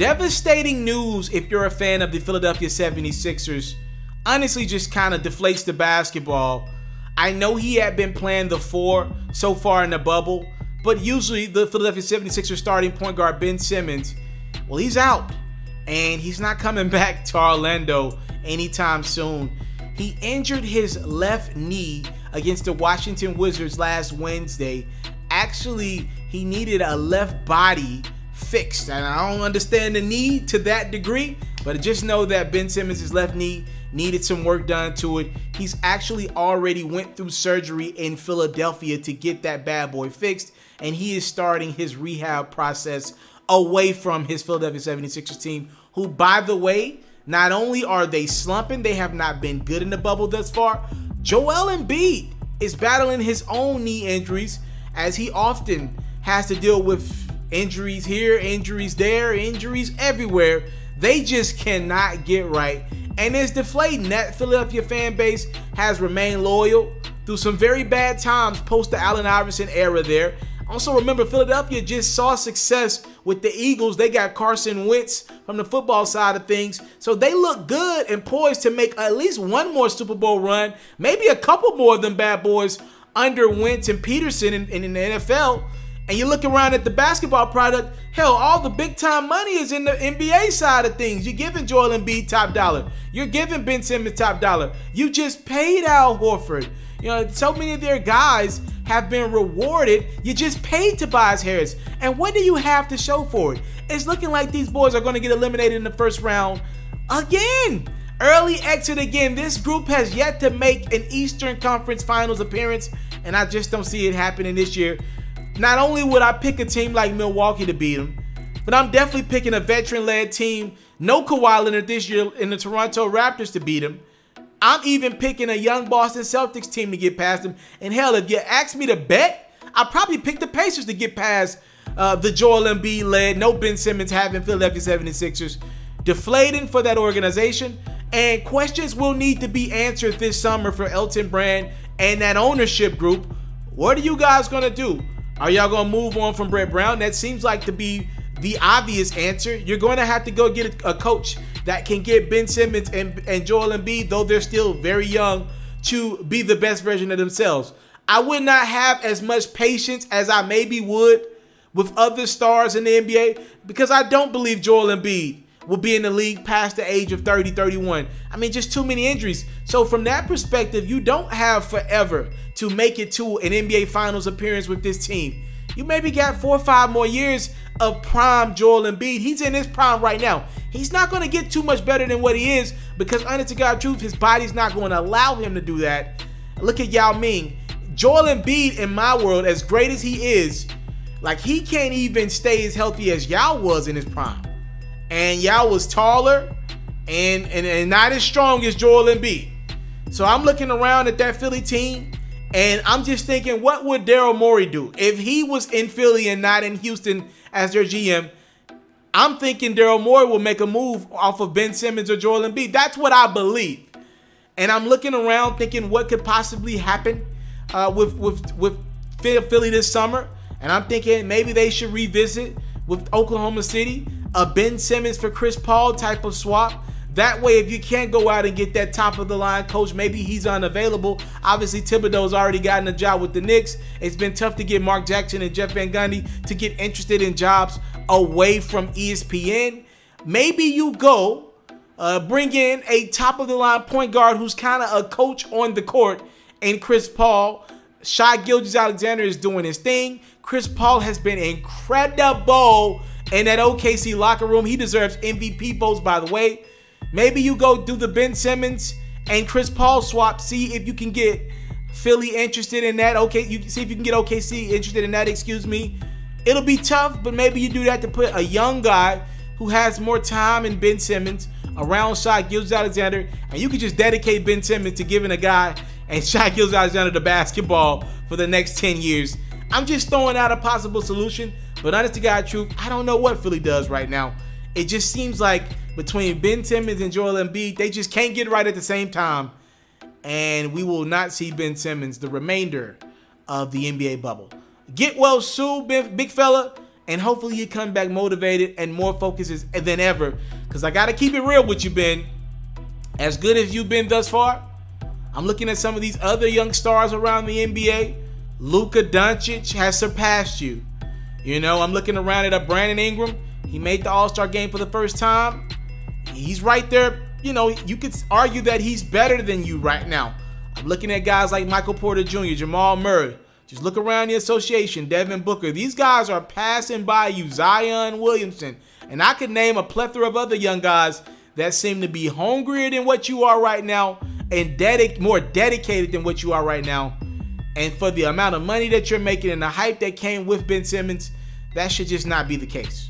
Devastating news if you're a fan of the Philadelphia 76ers. Honestly, just kind of deflates the basketball. I know he had been playing the 4 so far in the bubble, but usually the Philadelphia 76ers starting point guard Ben Simmons, well, he's out. And he's not coming back to Orlando anytime soon. He injured his left knee against the Washington Wizards last Wednesday. Actually, he needed a left body fixed. And I don't understand the need to that degree, but just know that Ben Simmons' left knee needed some work done to it. He's actually already went through surgery in Philadelphia to get that bad boy fixed, and he is starting his rehab process away from his Philadelphia 76ers team, who, by the way, not only are they slumping, they have not been good in the bubble thus far. Joel Embiid is battling his own knee injuries, as he often has to deal with injuries here, injuries there, injuries everywhere. They just cannot get right, and it's deflating. That Philadelphia fan base has remained loyal through some very bad times post the Allen Iverson era there. Also, remember, Philadelphia just saw success with the Eagles. They got Carson Wentz from the football side of things. So they look good and poised to make at least one more Super Bowl run, maybe a couple more of them bad boys under Wentz and Peterson in the NFL. And you look around at the basketball product, hell, all the big-time money is in the NBA side of things. You're giving Joel Embiid top dollar. You're giving Ben Simmons top dollar. You just paid Al Horford. You know, so many of their guys have been rewarded. You just paid Tobias Harris. And what do you have to show for it? It's looking like these boys are going to get eliminated in the first round again. Early exit again. This group has yet to make an Eastern Conference Finals appearance, and I just don't see it happening this year. Not only would I pick a team like Milwaukee to beat them, but I'm definitely picking a veteran-led team, no Kawhi Leonard this year, in the Toronto Raptors to beat them. I'm even picking a young Boston Celtics team to get past them. And hell, if you ask me to bet, I'd probably pick the Pacers to get past the Joel Embiid-led, no Ben Simmons having Philadelphia 76ers. Deflating for that organization. And questions will need to be answered this summer for Elton Brand and that ownership group. What are you guys going to do? Are y'all going to move on from Brett Brown? That seems like to be the obvious answer. You're going to have to go get a coach that can get Ben Simmons and Joel Embiid, though they're still very young, to be the best version of themselves. I would not have as much patience as I maybe would with other stars in the NBA, because I don't believe Joel Embiid will be in the league past the age of 30, 31. I mean, just too many injuries. So from that perspective, you don't have forever to make it to an NBA Finals appearance with this team. You maybe got 4 or 5 more years of prime Joel Embiid. He's in his prime right now. He's not going to get too much better than what he is, because, honest to God truth, his body's not going to allow him to do that. Look at Yao Ming. Joel Embiid, in my world, as great as he is, like, he can't even stay as healthy as Yao was in his prime. And Yao was taller and not as strong as Joel Embiid. So I'm looking around at that Philly team, and I'm just thinking, what would Daryl Morey do if he was in Philly and not in Houston as their GM? I'm thinking Daryl Morey will make a move off of Ben Simmons or Joel Embiid. That's what I believe. And I'm looking around thinking what could possibly happen with Philly this summer. And I'm thinking maybe they should revisit with Oklahoma City a Ben Simmons for Chris Paul type of swap. That way, if you can't go out and get that top-of-the-line coach, maybe he's unavailable. Obviously, Thibodeau's already gotten a job with the Knicks. It's been tough to get Mark Jackson and Jeff Van Gundy to get interested in jobs away from ESPN. Maybe you go bring in a top-of-the-line point guard who's kind of a coach on the court, and Chris Paul. Shai Gilgeous-Alexander is doing his thing. Chris Paul has been incredible in that OKC locker room. He deserves MVP votes, by the way. Maybe you go do the Ben Simmons and Chris Paul swap. See if you can get Philly interested in that. Okay, you see if you can get OKC interested in that. Excuse me. It'll be tough, but maybe you do that to put a young guy who has more time in Ben Simmons around Shai Gilgeous-Alexander, and you can just dedicate Ben Simmons to giving a guy and Shai Gilgeous-Alexander the basketball for the next 10 years. I'm just throwing out a possible solution, but honest to God truth, I don't know what Philly does right now. It just seems like between Ben Simmons and Joel Embiid, they just can't get right at the same time. And we will not see Ben Simmons the remainder of the NBA bubble. Get well soon, big fella. And hopefully you come back motivated and more focused than ever. Because I got to keep it real with you, Ben. As good as you've been thus far, I'm looking at some of these other young stars around the NBA. Luka Doncic has surpassed you. You know, I'm looking around at a Brandon Ingram. He made the All-Star game for the first time. He's right there. You know, you could argue that he's better than you right now. I'm looking at guys like Michael Porter Jr., Jamal Murray. Just look around the association, Devin Booker. These guys are passing by you, Zion Williamson. And I could name a plethora of other young guys that seem to be hungrier than what you are right now and more dedicated than what you are right now. And for the amount of money that you're making and the hype that came with Ben Simmons, that should just not be the case.